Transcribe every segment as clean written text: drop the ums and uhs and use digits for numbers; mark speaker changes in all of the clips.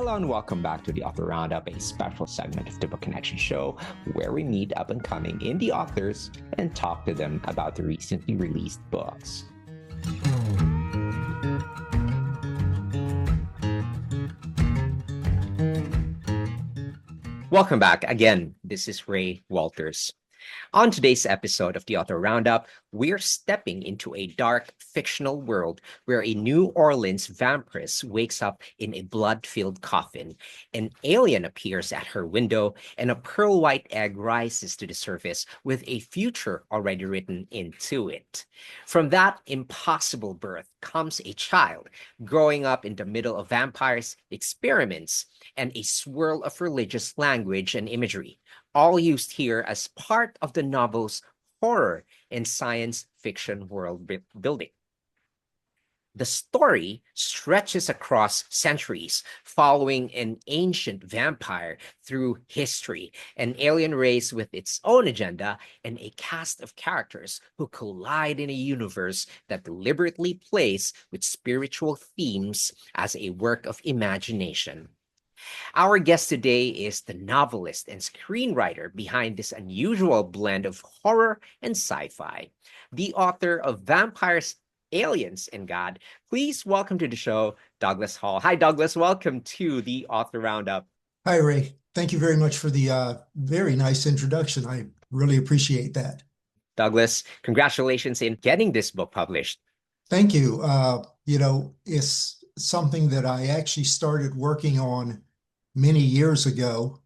Speaker 1: Hello and welcome back to the Author Roundup, a special segment of the Book Connection Show where we meet up and coming indie authors and talk to them about the recently released books. Welcome back. Again, this is Ray Walters. On today's episode of the Author Roundup, we're stepping into a dark fictional world where a New Orleans vampiress wakes up in a blood-filled coffin. An alien appears at her window, and a pearl-white egg rises to the surface with a future already written into it. From that impossible birth comes a child growing up in the middle of vampires, experiments, and a swirl of religious language and imagery, all used here as part of the novel's horror and science fiction world building. The story stretches across centuries, following an ancient vampire through history, an alien race with its own agenda, and a cast of characters who collide in a universe that deliberately plays with spiritual themes as a work of imagination. Our guest today is the novelist and screenwriter behind this unusual blend of horror and sci-fi, the author of Vampires, Aliens, and God. Please welcome to the show, Douglas Hall. Hi, Douglas. Welcome to the Author Roundup.
Speaker 2: Hi, Ray. Thank you very much for the very nice introduction. I really appreciate that.
Speaker 1: Douglas, congratulations in getting this book published.
Speaker 2: Thank you. It's something that I actually started working on many years ago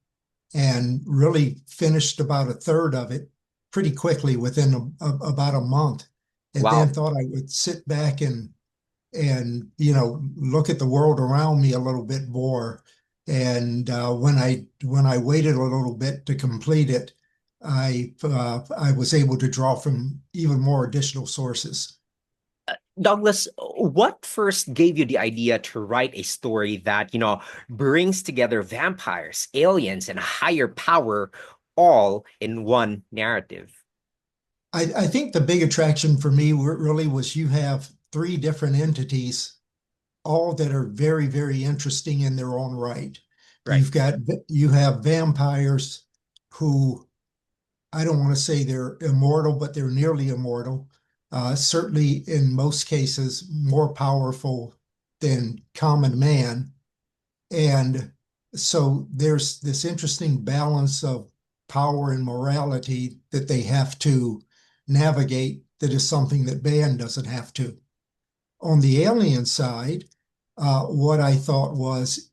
Speaker 2: and really finished about a third of it pretty quickly within about a month. And
Speaker 1: Wow.
Speaker 2: then thought I would sit back and look at the world around me a little bit more. And when I waited a little bit to complete it, I was able to draw from even more additional sources.
Speaker 1: Douglas, what first gave you the idea to write a story that, brings together vampires, aliens, and a higher power all in one narrative?
Speaker 2: I think the big attraction for me really was you have three different entities, all that are very, very interesting in their own right.
Speaker 1: Right.
Speaker 2: You have vampires who, I don't want to say they're immortal, but they're nearly immortal. Certainly in most cases more powerful than common man. And so there's this interesting balance of power and morality that they have to navigate that is something that man doesn't have to. On the alien side, what I thought was,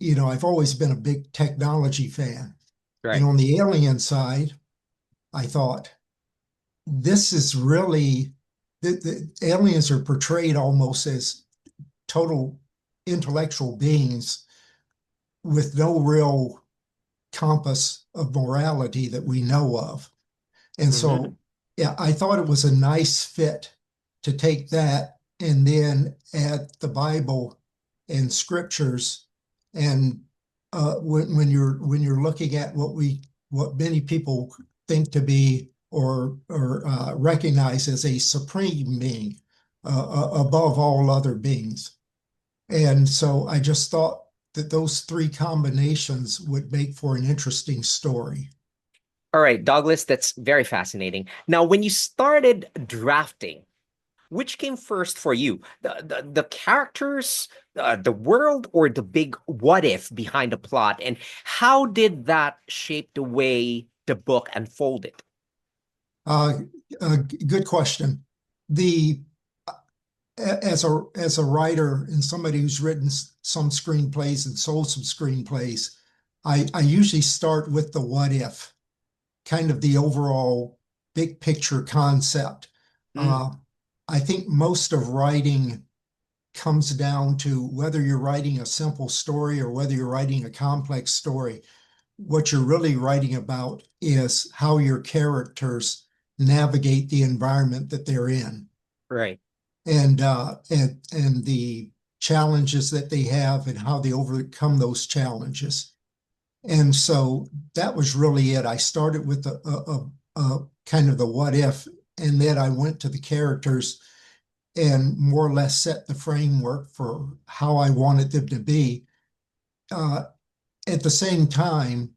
Speaker 2: I've always been a big technology fan.
Speaker 1: Right.
Speaker 2: And on the alien side, I thought, this is really, the aliens are portrayed almost as total intellectual beings with no real compass of morality that we know of. And so, yeah, I thought it was a nice fit to take that and then add the Bible and scriptures. And when you're looking at what many people think to be or recognize as a supreme being above all other beings. And so I just thought that those three combinations would make for an interesting story.
Speaker 1: All right, Douglas, that's very fascinating. Now, when you started drafting, which came first for you? The characters, the world, or the big what if behind the plot? And how did that shape the way the book unfolded?
Speaker 2: Good question. As a writer and somebody who's written some screenplays and sold some screenplays, I usually start with the what if, kind of the overall big picture concept. I think most of writing comes down to whether you're writing a simple story or whether you're writing a complex story. What you're really writing about is how your characters navigate the environment that they're in.
Speaker 1: Right.
Speaker 2: And the challenges that they have and how they overcome those challenges. And so that was really it. I started with a kind of the what if, and then I went to the characters and more or less set the framework for how I wanted them to be. uh, at the same time,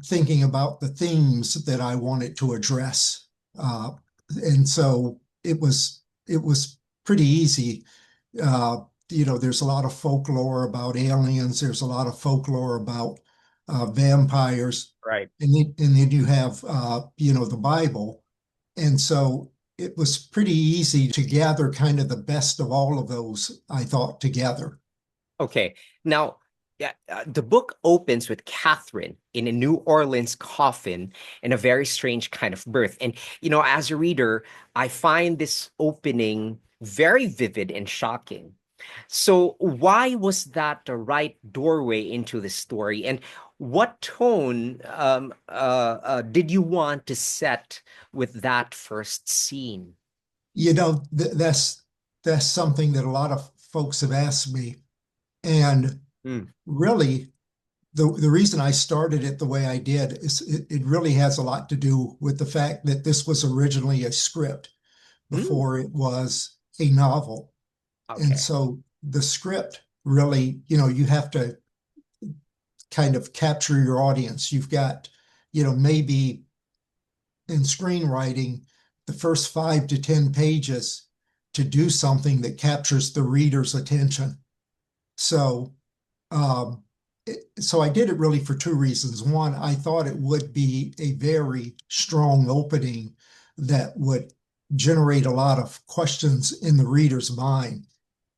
Speaker 2: thinking about the themes that I wanted to address. Uh, and so it was pretty easy. Uh, there's a lot of folklore about aliens. There's a lot of folklore about vampires,
Speaker 1: Right.
Speaker 2: and then you have the Bible, and so it was pretty easy to gather kind of the best of all of those, I thought, together.
Speaker 1: Okay. Now, yeah, the book opens with Catherine in a New Orleans coffin and a very strange kind of birth. And, as a reader, I find this opening very vivid and shocking. So, why was that the right doorway into the story? And what tone did you want to set with that first scene?
Speaker 2: That's something that a lot of folks have asked me, and
Speaker 1: Mm.
Speaker 2: really, the reason I started it the way I did is it really has a lot to do with the fact that this was originally a script
Speaker 1: Mm.
Speaker 2: before it was a novel. And
Speaker 1: Okay.
Speaker 2: so the script really, you have to kind of capture your audience. You've got, maybe in screenwriting, the first 5 to 10 pages to do something that captures the reader's attention. So Um, so I did it really for two reasons. One, I thought it would be a very strong opening that would generate a lot of questions in the reader's mind.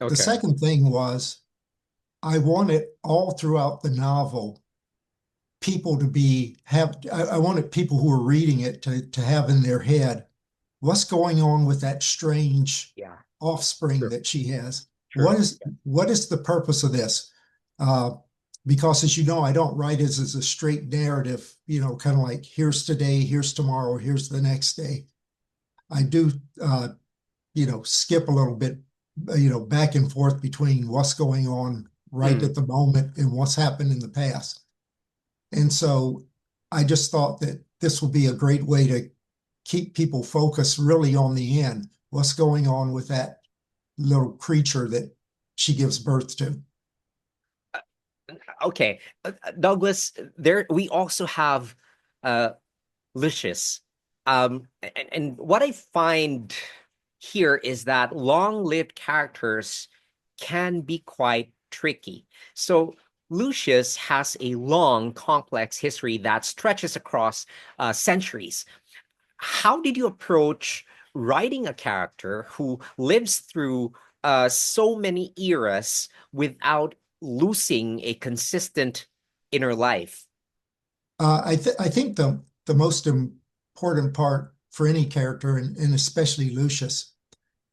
Speaker 2: The
Speaker 1: Okay.
Speaker 2: second thing was I wanted all throughout the novel people to I wanted people who were reading it to have in their head what's going on with that strange
Speaker 1: Yeah.
Speaker 2: offspring
Speaker 1: True.
Speaker 2: that she has.
Speaker 1: True.
Speaker 2: What is the purpose of this? Uh, because as you know, I don't write as a straight narrative, kind of like here's today, here's tomorrow, here's the next day. I do, skip a little bit, back and forth between what's going on right
Speaker 1: Mm.
Speaker 2: at the moment and what's happened in the past. And so I just thought that this would be a great way to keep people focused really on the end. What's going on with that little creature that she gives birth to?
Speaker 1: Okay, Douglas, there we also have uh Lucius. And what I find here is that long-lived characters can be quite tricky. So Lucius has a long, complex history that stretches across centuries. How did you approach writing a character who lives through so many eras without losing a consistent inner life?
Speaker 2: I think the most important part for any character, and especially Lucius,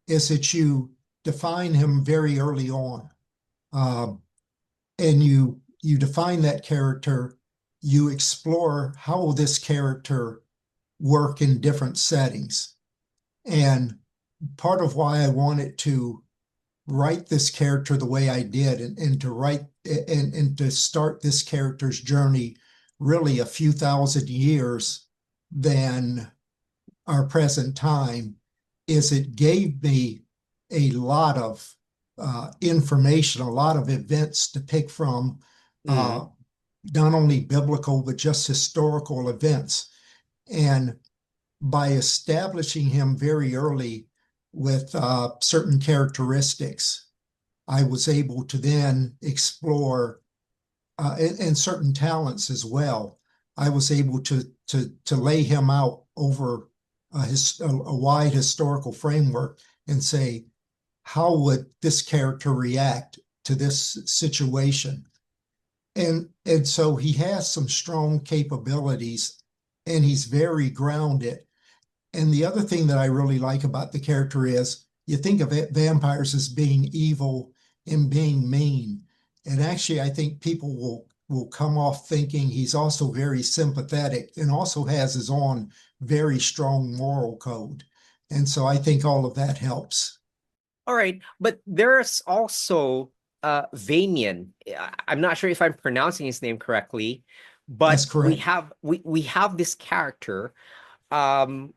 Speaker 2: is that you define him very early on. Um, and you define that character, you explore how will this character work in different settings. And part of why I wanted to write this character the way I did, and to write and to start this character's journey really a few thousand years than our present time, is it gave me a lot of information, a lot of events to pick from, uh,
Speaker 1: Mm,
Speaker 2: not only biblical, but just historical events. And by establishing him very early with certain characteristics, I was able to then explore and certain talents as well. I was able to lay him out over a wide historical framework and say, how would this character react to this situation? And so he has some strong capabilities, and he's very grounded. And the other thing that I really like about the character is you think of vampires as being evil and being mean. And actually, I think people will come off thinking he's also very sympathetic and also has his own very strong moral code. And so I think all of that helps.
Speaker 1: all right, but there's also Vanian. I'm not sure if I'm pronouncing his name correctly, but
Speaker 2: That's correct.
Speaker 1: we have this character. Um,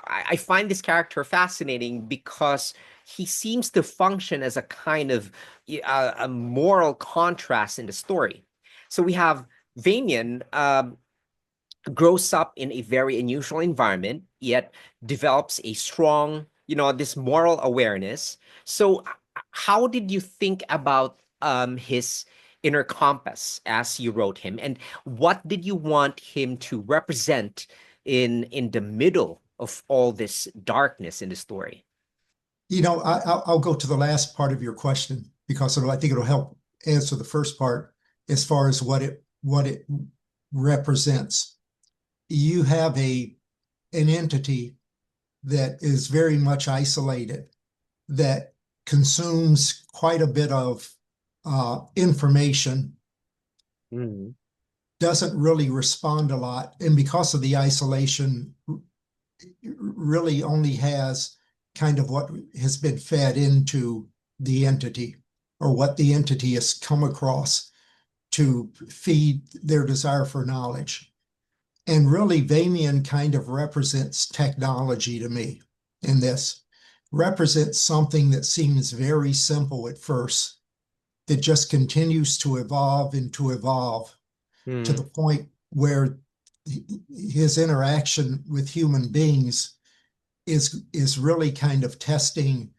Speaker 1: I find this character fascinating because he seems to function as a kind of a moral contrast in the story. So we have Vamian grows up in a very unusual environment, yet develops a strong, this moral awareness. So, how did you think about his inner compass as you wrote him, and what did you want him to represent in the middle of all this darkness in the story?
Speaker 2: I'll go to the last part of your question because I think it'll help answer the first part as far as what it represents. You have an entity that is very much isolated, that consumes quite a bit of information,
Speaker 1: Mm,
Speaker 2: doesn't really respond a lot, and because of the isolation, really only has kind of what has been fed into the entity or what the entity has come across to feed their desire for knowledge. And really, Vamian kind of represents technology to me in this, represents something that seems very simple at first, that just continues to evolve and to evolve to the
Speaker 1: mm,
Speaker 2: point where his interaction with human beings is really kind of testing,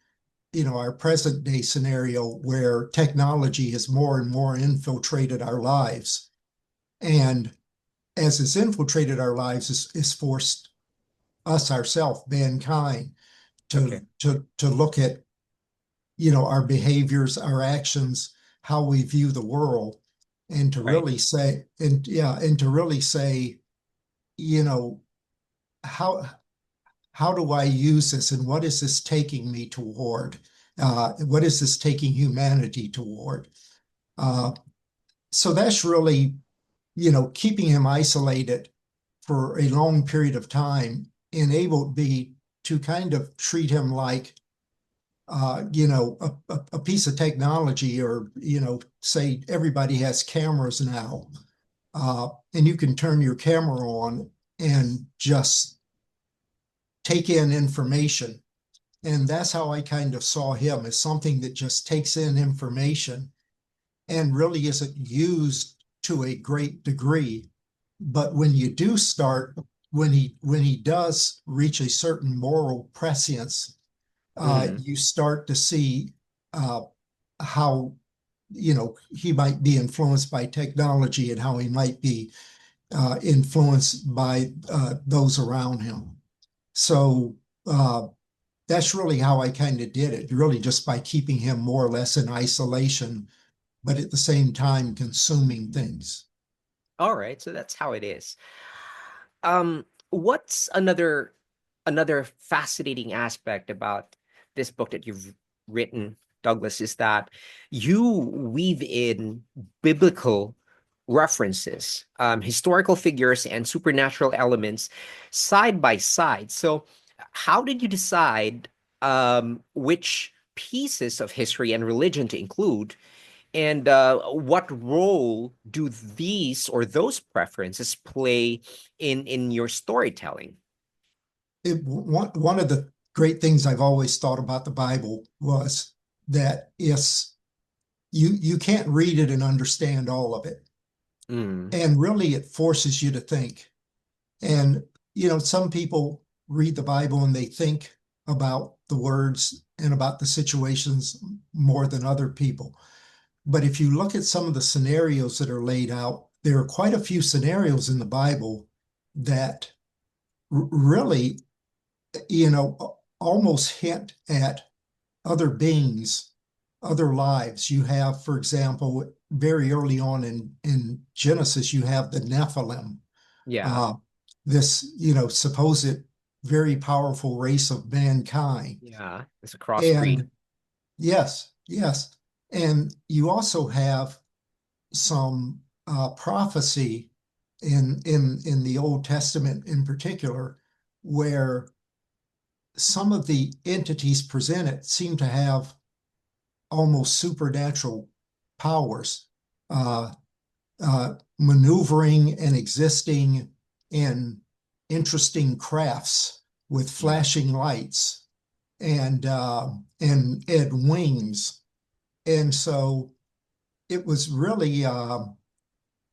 Speaker 2: our present day scenario where technology has more and more infiltrated our lives. And as it's infiltrated our lives, is forced us ourselves, mankind, to
Speaker 1: okay,
Speaker 2: to look at, our behaviors, our actions, how we view the world, and to
Speaker 1: right.
Speaker 2: really say, and to really say, you know, how how do I use this, and what is this taking me toward? What is this taking humanity toward? Uh, so that's really, keeping him isolated for a long period of time enabled me to kind of treat him like, a piece of technology, or, say everybody has cameras now, and you can turn your camera on and just take in information. And that's how I kind of saw him, as something that just takes in information and really isn't used to a great degree. But when you do start, when he does reach a certain moral prescience,
Speaker 1: Mm,
Speaker 2: you start to see uh, how, he might be influenced by technology and how he might be influenced by those around him. So that's really how I kind of did it, really just by keeping him more or less in isolation, but at the same time consuming things.
Speaker 1: all right, so that's how it is. What's another fascinating aspect about this book that you've written, Douglas, is that you weave in biblical references, historical figures, and supernatural elements side by side. So, how did you decide which pieces of history and religion to include? And what role do these or those preferences play in your storytelling?
Speaker 2: One of the great things I've always thought about the Bible was that you can't read it and understand all of it.
Speaker 1: Mm,
Speaker 2: And really it forces you to think. And, some people read the Bible and they think about the words and about the situations more than other people. But if you look at some of the scenarios that are laid out, there are quite a few scenarios in the Bible that really, almost hint at other beings, other lives. You have, for example, very early on in Genesis, you have the Nephilim,
Speaker 1: yeah,
Speaker 2: uh, this, supposed very powerful race of mankind.
Speaker 1: yeah, it's a crossbreed.
Speaker 2: And yes, yes. And you also have some prophecy in the Old Testament in particular, where some of the entities presented seem to have almost supernatural powers, uh, maneuvering and existing in interesting crafts, with
Speaker 1: Mm.
Speaker 2: flashing lights and had wings. And so it was really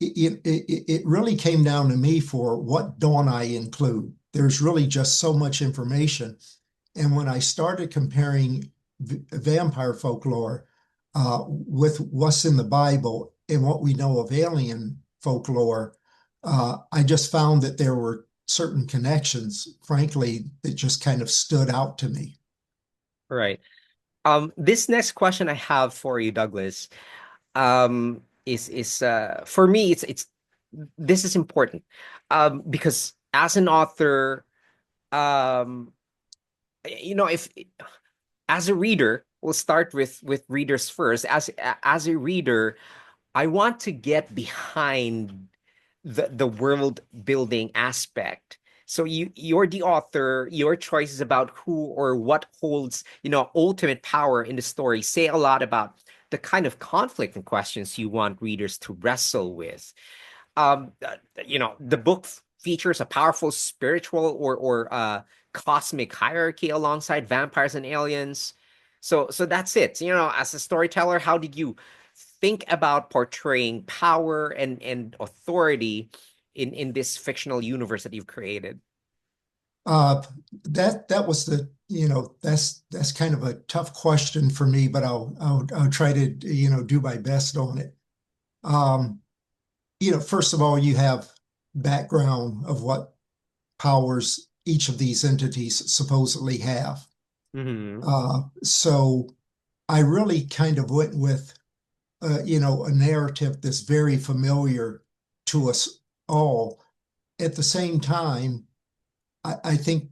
Speaker 2: it really came down to me for what don't I include. There's really just so much information. And when I started comparing vampire folklore with what's in the Bible and what we know of alien folklore, I just found that there were certain connections, frankly, that just kind of stood out to me.
Speaker 1: Right. This next question I have for you, Douglas, is for me, it's this is important, because as an author, um, if as a reader, we'll start with readers first. As a reader, I want to get behind the world building aspect. So you're the author, your choices about who or what holds, ultimate power in the story say a lot about the kind of conflict and questions you want readers to wrestle with. The book features a powerful spiritual or cosmic hierarchy alongside vampires and aliens. So that's it. As a storyteller, how did you think about portraying power and authority in this fictional universe that you've created?
Speaker 2: Uh, that was that's kind of a tough question for me, but I'll try to do my best on it. Um, First of all, you have background of what powers each of these entities supposedly have.
Speaker 1: Hmm.
Speaker 2: So I really kind of went with a narrative that's very familiar to us all. At the same time, I think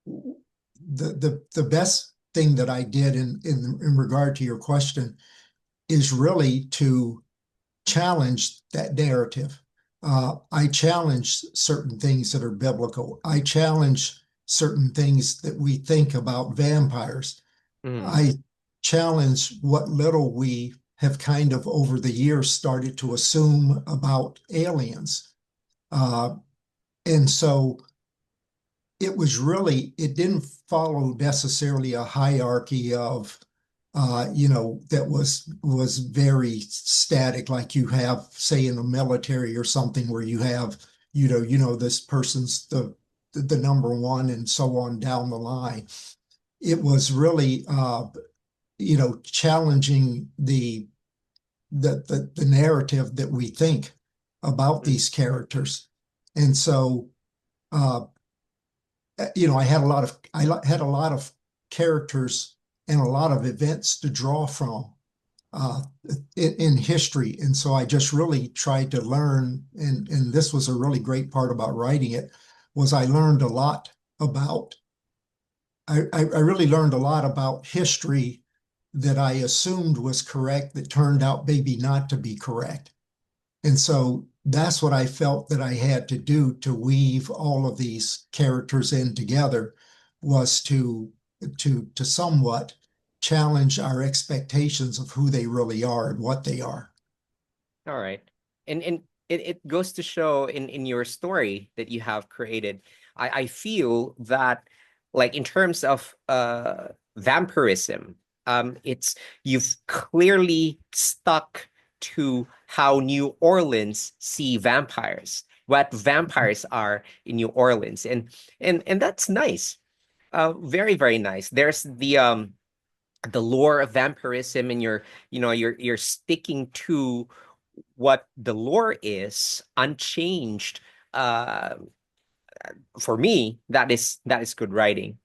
Speaker 2: the best thing that I did in regard to your question is really to challenge that narrative. I challenge certain things that are biblical. I challenge certain things that we think about vampires.
Speaker 1: Hmm.
Speaker 2: I challenge what little we have kind of over the years started to assume about aliens. Uh, and so it didn't follow necessarily a hierarchy of that was very static, like you have, say, in the military or something, where you have, this person's the number one and so on down the line. It was really challenging the narrative that we think about these characters. And so uh, I had a lot of characters and a lot of events to draw from uh, in history, and so I just really tried to learn. And this was a really great part about writing it, was I learned a lot about. I really learned a lot about history that I assumed was correct that turned out maybe not to be correct. And so that's what I felt that I had to do to weave all of these characters in together, was to somewhat challenge our expectations of who they really are and what they are.
Speaker 1: All right. And it goes to show in your story that you have created, I feel that, like, in terms of vampirism, it's you've clearly stuck to how New Orleans see vampires, what vampires are in New Orleans. And that's nice. Very, very nice. There's the lore of vampirism, and you're sticking to what the lore is unchanged. uh for me, that is good writing.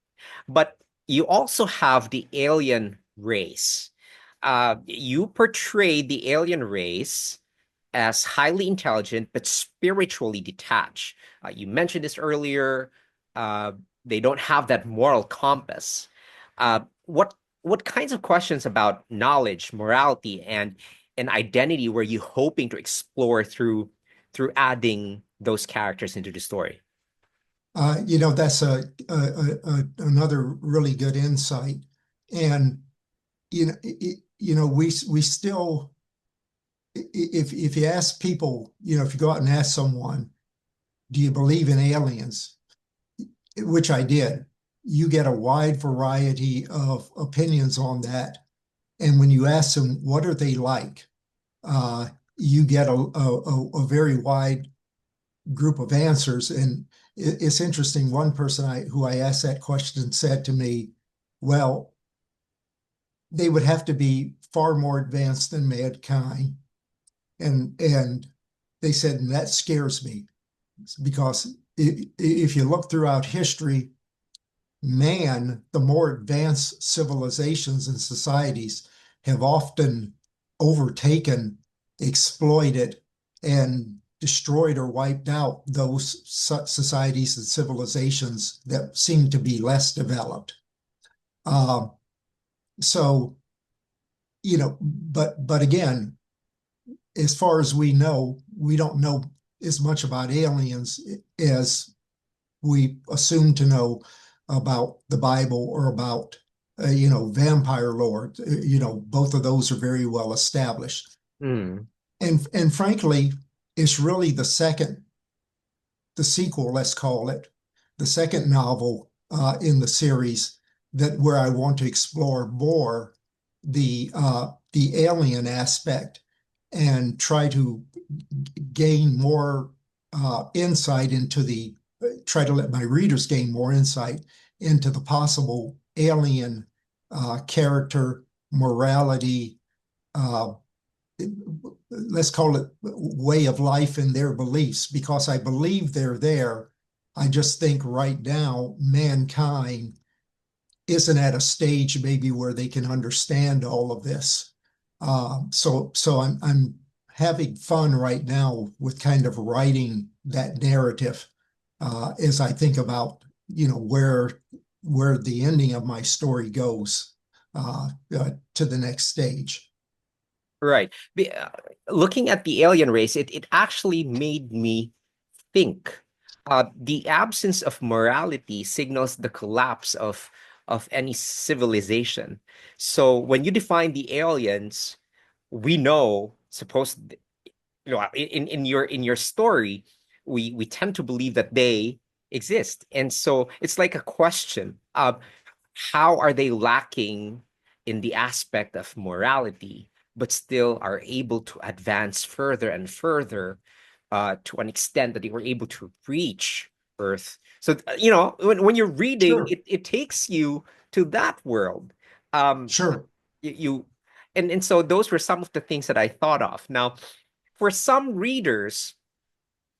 Speaker 1: But you also have the alien race. You portray the alien race as highly intelligent but spiritually detached. You mentioned this earlier. Uh, they don't have that moral compass. What kinds of questions about knowledge, morality, and identity were you hoping to explore through adding those characters into the story?
Speaker 2: That's another really good insight. And we still, if you ask people, if you go out and ask someone, do you believe in aliens? Which I did. you get a wide variety of opinions on that. And when you ask them, what are they like? You get a very wide group of answers. And it's interesting. One person who I asked that question said to me, well, they would have to be far more advanced than mankind. And they said, and that scares me because if you look throughout history, man, the more advanced civilizations and societies have often overtaken, exploited, and destroyed or wiped out those societies and civilizations that seem to be less developed. Uh, so, but again, as far as we know, we don't know as much about aliens as we assume to know about the Bible or about, vampire lore. Both of those are very well established.
Speaker 1: Mm.
Speaker 2: And frankly, it's really the sequel, let's call it, the second novel in the series that where I want to explore more the alien aspect and try to gain more insight into try to let my readers gain more insight into the possible alien character, morality, uh, let's call it way of life and their beliefs, because I believe they're there. I just think right now mankind isn't at a stage maybe where they can understand all of this. So I'm having fun right now with kind of writing that narrative as I think about where the ending of my story goes to the next stage.
Speaker 1: Right. Looking at the alien race, it actually made me think. The absence of morality signals the collapse of any civilization. So when you define the aliens, we know, in your story, we tend to believe that they exist, and so it's like a question. How are they lacking in the aspect of morality, but still are able to advance further and further to an extent that they were able to reach Earth? So, when you're reading,
Speaker 2: Sure,
Speaker 1: it takes you to that world. Um,
Speaker 2: sure.
Speaker 1: you and so those were some of the things that I thought of. Now, for some readers,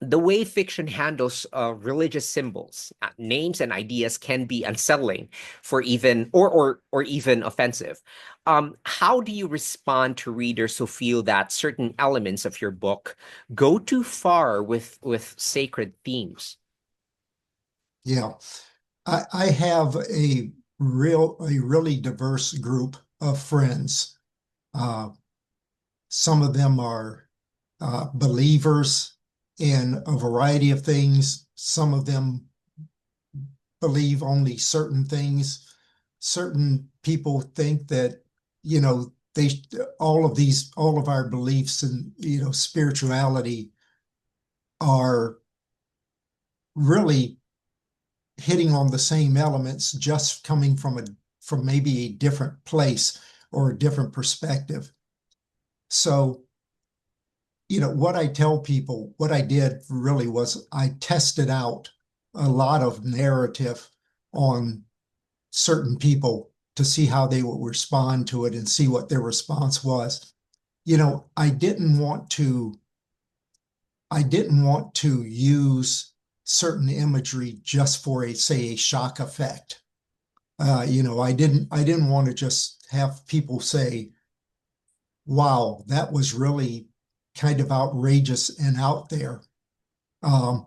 Speaker 1: the way fiction handles religious symbols, names, and ideas can be unsettling, for even or even offensive. How do you respond to readers who feel that certain elements of your book go too far with sacred themes?
Speaker 2: Yeah. I have a really diverse group of friends. Uh, some of them are believers in a variety of things. Some of them believe only certain things. Certain people think that, they all of our beliefs and, spirituality are really hitting on the same elements, just coming from maybe a different place or a different perspective. So, what I tell people, what I did really was I tested out a lot of narrative on certain people to see how they would respond to it and see what their response was. I didn't want to use certain imagery just for say a shock effect. I didn't want to just have people say, wow, that was really kind of outrageous and out there. Um,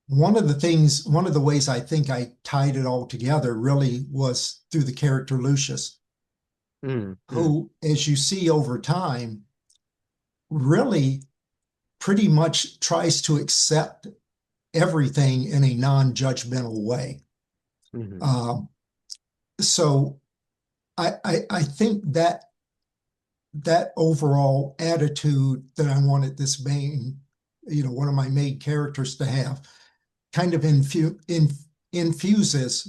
Speaker 2: one of the ways I think I tied it all together really was through the character Lucius,
Speaker 1: Mm, mm,
Speaker 2: who, as you see over time, really pretty much tries to accept everything in a non-judgmental way.
Speaker 1: mhm.
Speaker 2: Um, so I think that overall attitude that I wanted this one of my main characters to have, kind of infuses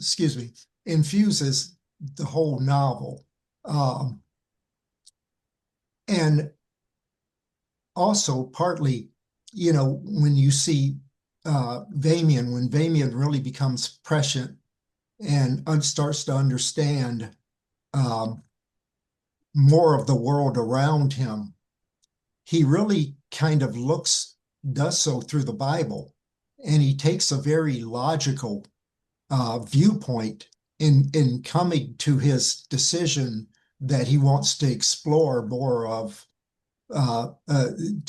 Speaker 2: the whole novel. Um, and also partly, when you see when Vamian really becomes prescient and starts to understand um, more of the world around him, he really kind of does so through the Bible. And he takes a very logical viewpoint in coming to his decision that he wants to explore more of to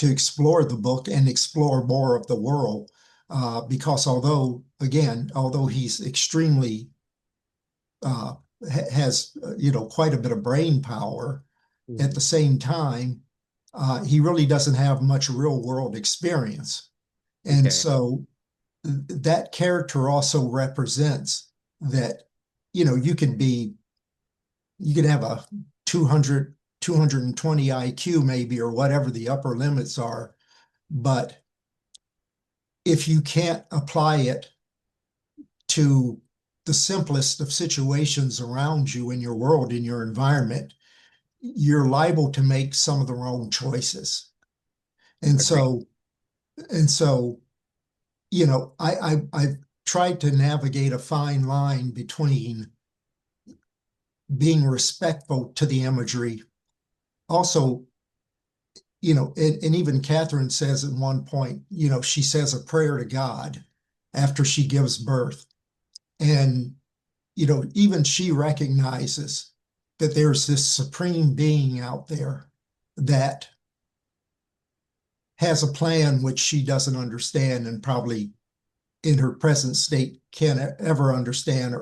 Speaker 2: explore the book and explore more of the world. Because although he's extremely uh, has quite a bit of brain power, at
Speaker 1: Mhm.
Speaker 2: the same time, he really doesn't have much real world experience, and
Speaker 1: Okay.
Speaker 2: so that character also represents that you can have a 200 220 IQ maybe, or whatever the upper limits are, but if you can't apply it to the simplest of situations around you in your world, in your environment, you're liable to make some of the wrong choices. And
Speaker 1: Agree.
Speaker 2: so, and so, I've tried to navigate a fine line between being respectful to the imagery. Also, and even Catherine says at one point, she says a prayer to God after she gives birth. And, even she recognizes that there's this supreme being out there that has a plan which she doesn't understand, and probably in her present state can't ever understand,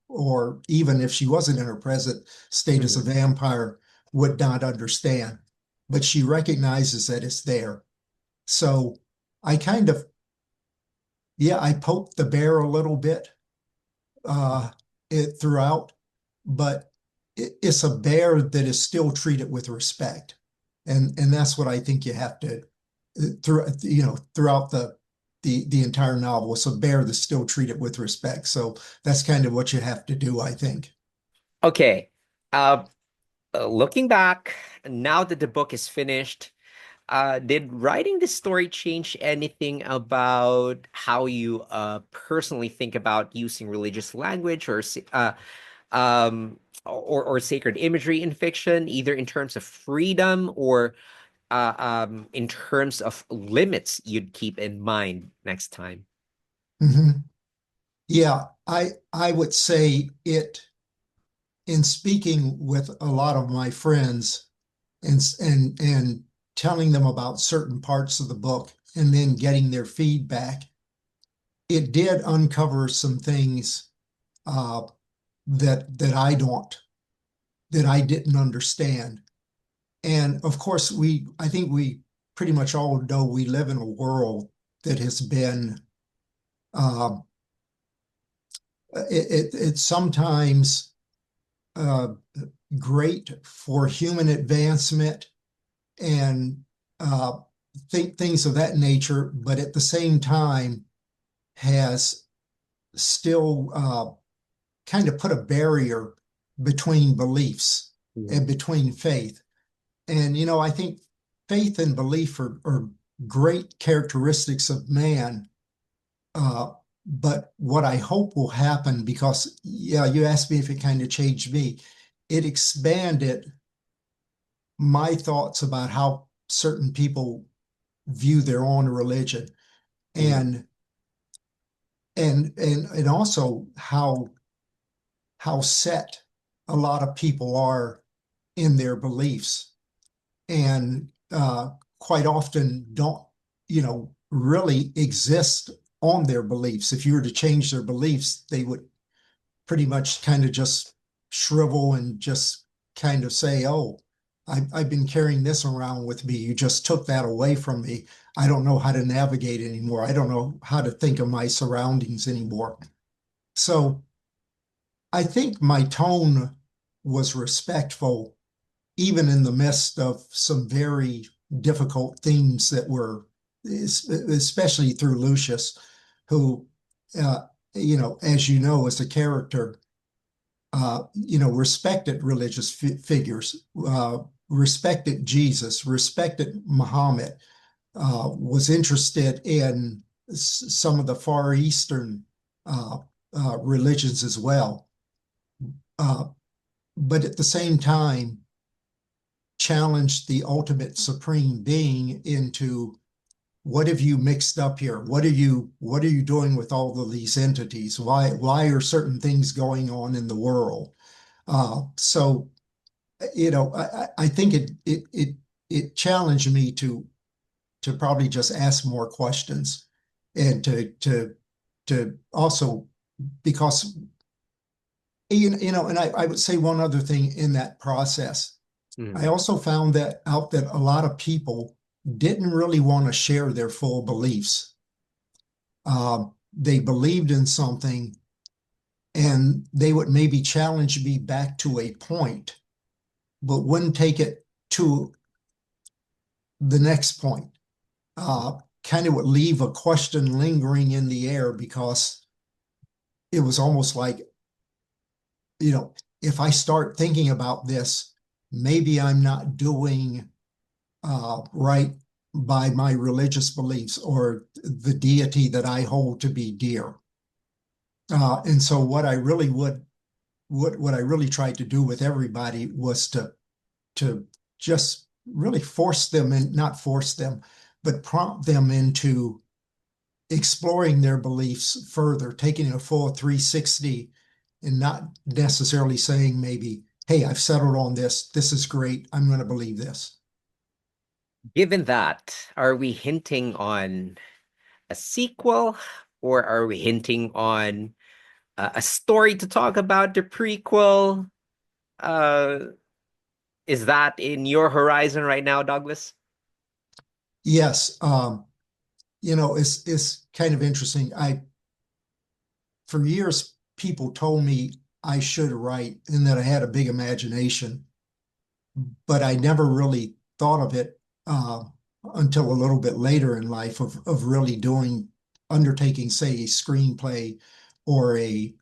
Speaker 2: or even if she wasn't in her present state as a
Speaker 1: Mhm.
Speaker 2: vampire, would not understand. But she recognizes that it's there. So I kind of, yeah, I poked the bear a little bit uh, throughout, but it's a bear that is still treated with respect, and that's what I think you have to throughout the entire novel. It's a bear that's still treated with respect. So that's kind of what you have to do, I think.
Speaker 1: Okay. Uh, Looking back, now that the book is finished, did writing this story change anything about how you personally think about using religious language or sacred imagery in fiction, either in terms of freedom or in terms of limits you'd keep in mind next time?
Speaker 2: Mhm. Yeah, I would say it, in speaking with a lot of my friends and telling them about certain parts of the book and then getting their feedback, it did uncover some things uh, that I didn't understand. And of course, I think we pretty much all know we live in a world that has been uh, it's sometimes uh, great for human advancement and uh, things of that nature, but at the same time has still kind of put a barrier between beliefs
Speaker 1: Mhm.
Speaker 2: and between faith. And, I think faith and belief are great characteristics of man. Uh, but what I hope will happen, because, yeah, you asked me if it kind of changed me, it expanded my thoughts about how certain people view their own religion,
Speaker 1: Mhm.
Speaker 2: and and also how set a lot of people are in their beliefs, and quite often don't really exist on their beliefs. If you were to change their beliefs, they would pretty much kind of just shrivel and just kind of say, oh, I've been carrying this around with me. You just took that away from me. I don't know how to navigate anymore. I don't know how to think of my surroundings anymore. So I think my tone was respectful, even in the midst of some very difficult themes that were, especially through Lucius, who as you know, as a character, respected religious figures, respected Jesus, respected Muhammad, was interested in some of the Far Eastern uh, religions as well. Uh, but at the same time, challenged the ultimate supreme being into what have you mixed up here? What are you doing with all of these entities? Why are certain things going on in the world? So I think it challenged me to probably just ask more questions and to also because and I would say one other thing in that process. I
Speaker 1: Mhm.
Speaker 2: also found that out that a lot of people didn't really want to share their full beliefs. They believed in something and they would maybe challenge me back to a point, but wouldn't take it to the next point. Kind of would leave a question lingering in the air because it was almost like, if I start thinking about this, maybe I'm not doing right by my religious beliefs or the deity that I hold to be dear. And so what I really tried to do with everybody was to just really force them and not force them, but prompt them into exploring their beliefs further, taking a full 360 and not necessarily saying maybe, hey, I've settled on this. This is great. I'm going to believe this.
Speaker 1: Given that, are we hinting on a sequel, or are we hinting on a story to talk about, the prequel? Uh, is that in your horizon right now, Douglas?
Speaker 2: Yes, it's kind of interesting. For years, people told me I should write and that I had a big imagination, but I never really thought of it until a little bit later in life of really undertaking, say, a screenplay or a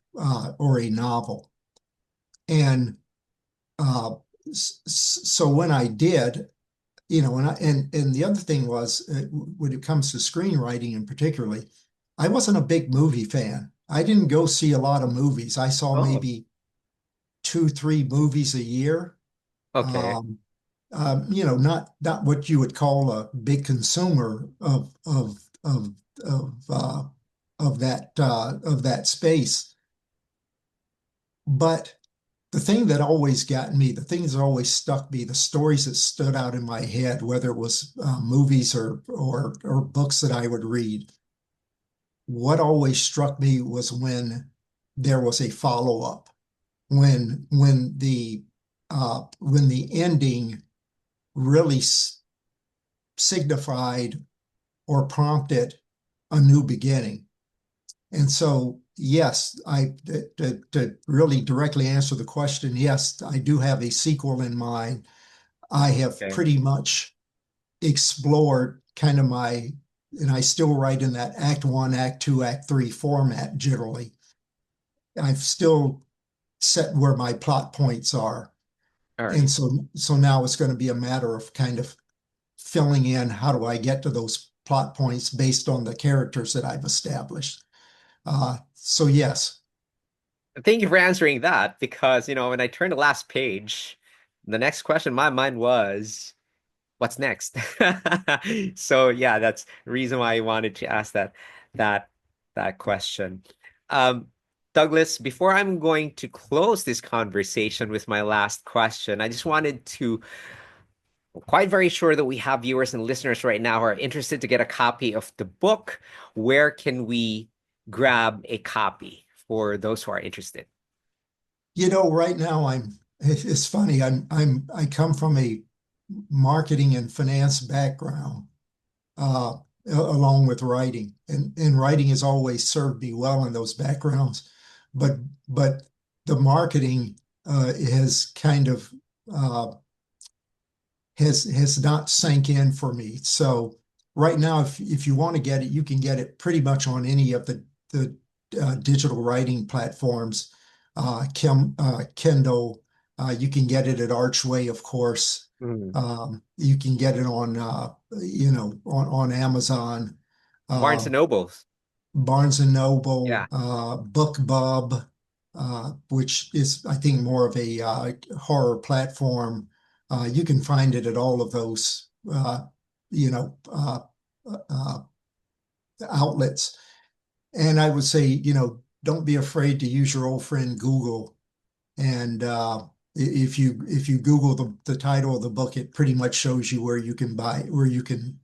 Speaker 2: novel. And so when I did, and the other thing was when it comes to screenwriting in particularly, I wasn't a big movie fan. I didn't go see a lot of movies. I saw
Speaker 1: Oh,
Speaker 2: maybe two, three movies a year.
Speaker 1: okay.
Speaker 2: Um, not what you would call a big consumer of that space. But the thing that always got me, the things that always stuck me, the stories that stood out in my head, whether it was movies or books that I would read, what always struck me was when there was a follow-up, when the ending really signified or prompted a new beginning. And so, yes, to really directly answer the question, yes, I do have a sequel in mind. I have
Speaker 1: Okay.
Speaker 2: pretty much explored kind of and I still write in that Act One, Act Two, Act Three format generally. I've still set where my plot points are.
Speaker 1: All
Speaker 2: And
Speaker 1: right.
Speaker 2: so now it's going to be a matter of kind of filling in how do I get to those plot points based on the characters that I've established. So yes,
Speaker 1: Thank you for answering that, because, when I turned the last page, the next question in my mind was, what's next? So yeah, that's the reason why I wanted to ask that that question. Um, Douglas, before I'm going to close this conversation with my last question, I just wanted to quite very sure that we have viewers and listeners right now who are interested to get a copy of the book. Where can we grab a copy for those who are interested?
Speaker 2: right now it's funny. I come from a marketing and finance background, uh, along with writing, and writing has always served me well in those backgrounds. But but the marketing has kind of uh, has not sank in for me. So right now, if you want to get it, you can get it pretty much on any of the digital writing platforms, Kindle. You can get it at Archway, of course.
Speaker 1: Mm.
Speaker 2: You can get it on, on Amazon,
Speaker 1: Barnes
Speaker 2: uh,
Speaker 1: and Nobles.
Speaker 2: Barnes and Noble,
Speaker 1: Yeah.
Speaker 2: BookBub, which is, I think, more of a horror platform. You can find it at all of those, you know, uh, uh, outlets. And I would say, don't be afraid to use your old friend Google. And if you Google the title of the book, it pretty much shows you where you can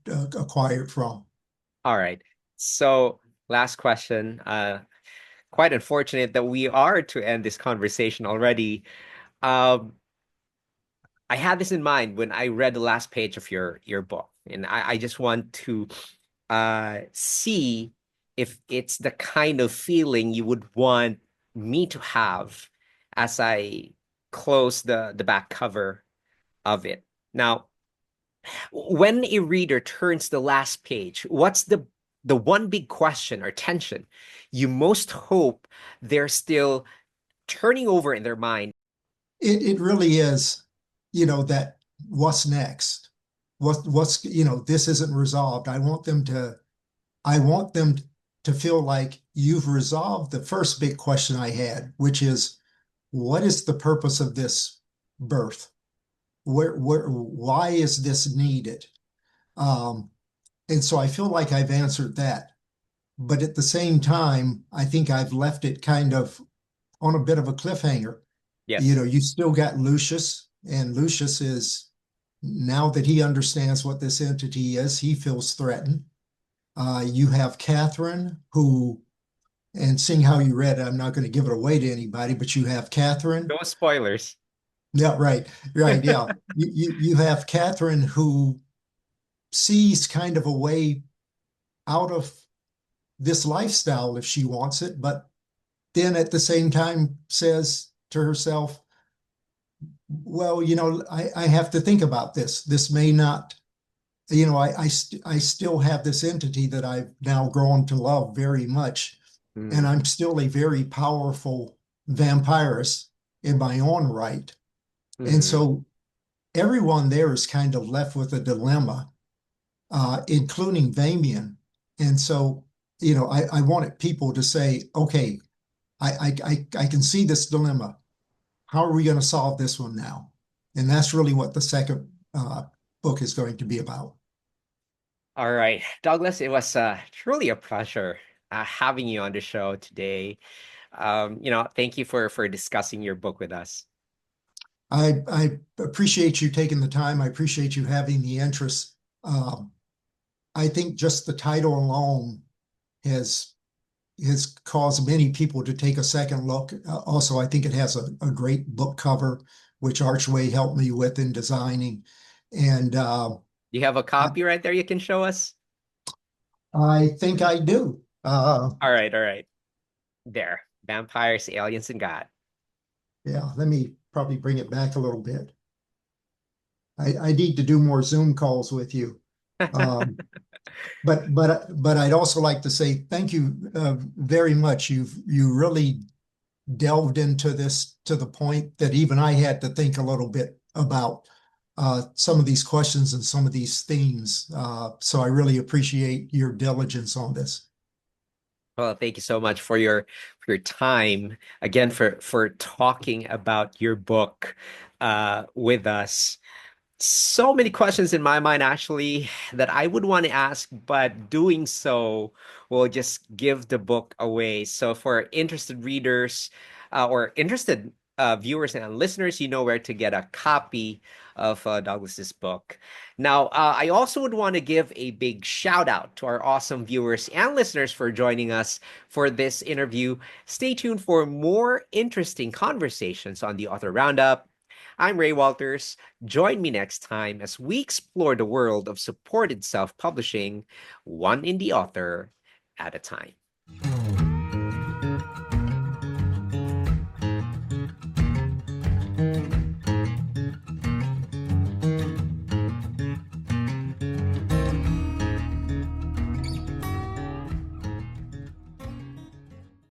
Speaker 2: acquire it from.
Speaker 1: All right. So, last question. Quite unfortunate that we are to end this conversation already. Um, I had this in mind when I read the last page of your book, and I just want to see if it's the kind of feeling you would want me to have as I close the back cover of it. Now, when a reader turns the last page, what's the one big question or tension you most hope they're still turning over in their mind?
Speaker 2: It really is, that what's next? This isn't resolved. I want them to feel like you've resolved the first big question I had, which is, what is the purpose of this birth? Why is this needed? Um, and so I feel like I've answered that. But at the same time, I think I've left it kind of on a bit of a cliffhanger.
Speaker 1: Yes.
Speaker 2: You still got Lucius, and Lucius is, now that he understands what this entity is, he feels threatened. You have Catherine, who, and seeing how you read it, I'm not going to give it away to anybody, but you have Catherine.
Speaker 1: No spoilers.
Speaker 2: Yeah, right, right, yeah. You have Catherine, who sees kind of a way out of this lifestyle if she wants it, but then at the same time says to herself, well, I have to think about this. This may not, I still have this entity that I've now grown to love very much, and
Speaker 1: Mm,
Speaker 2: I'm still a very powerful vampirist in my own right. And
Speaker 1: mhm.
Speaker 2: so everyone there is kind of left with a dilemma, including Vamian. And so, I wanted people to say, okay, I can see this dilemma. How are we going to solve this one now? And that's really what the second book is going to be about.
Speaker 1: All right, Douglas, it was truly a pleasure having you on the show today. Thank you for discussing your book with us.
Speaker 2: I appreciate you taking the time. I appreciate you having the interest. Um, I think just the title alone has has caused many people to take a second look. Also, I think it has a great book cover, which Archway helped me with in designing. And
Speaker 1: You have a
Speaker 2: I,
Speaker 1: copy right there you can show us?
Speaker 2: I think I do.
Speaker 1: All right, all right. There. Vampires, Aliens, and God.
Speaker 2: Yeah, let me probably bring it back a little bit. I need to do more Zoom calls with you. Um, but I'd also like to say thank you very much. You really delved into this to the point that even I had to think a little bit about some of these questions and some of these themes. So I really appreciate your diligence on this.
Speaker 1: Well, thank you so much for your time again for talking about your book with us. So many questions in my mind actually that I would want to ask, but doing so will just give the book away. So for interested readers or interested viewers and listeners, you know where to get a copy of Douglas's book. Now, I also would want to give a big shout out to our awesome viewers and listeners for joining us for this interview. Stay tuned for more interesting conversations on the Author Roundup. I'm Ray Walters. Join me next time as we explore the world of supported self publishing, one indie author at a time.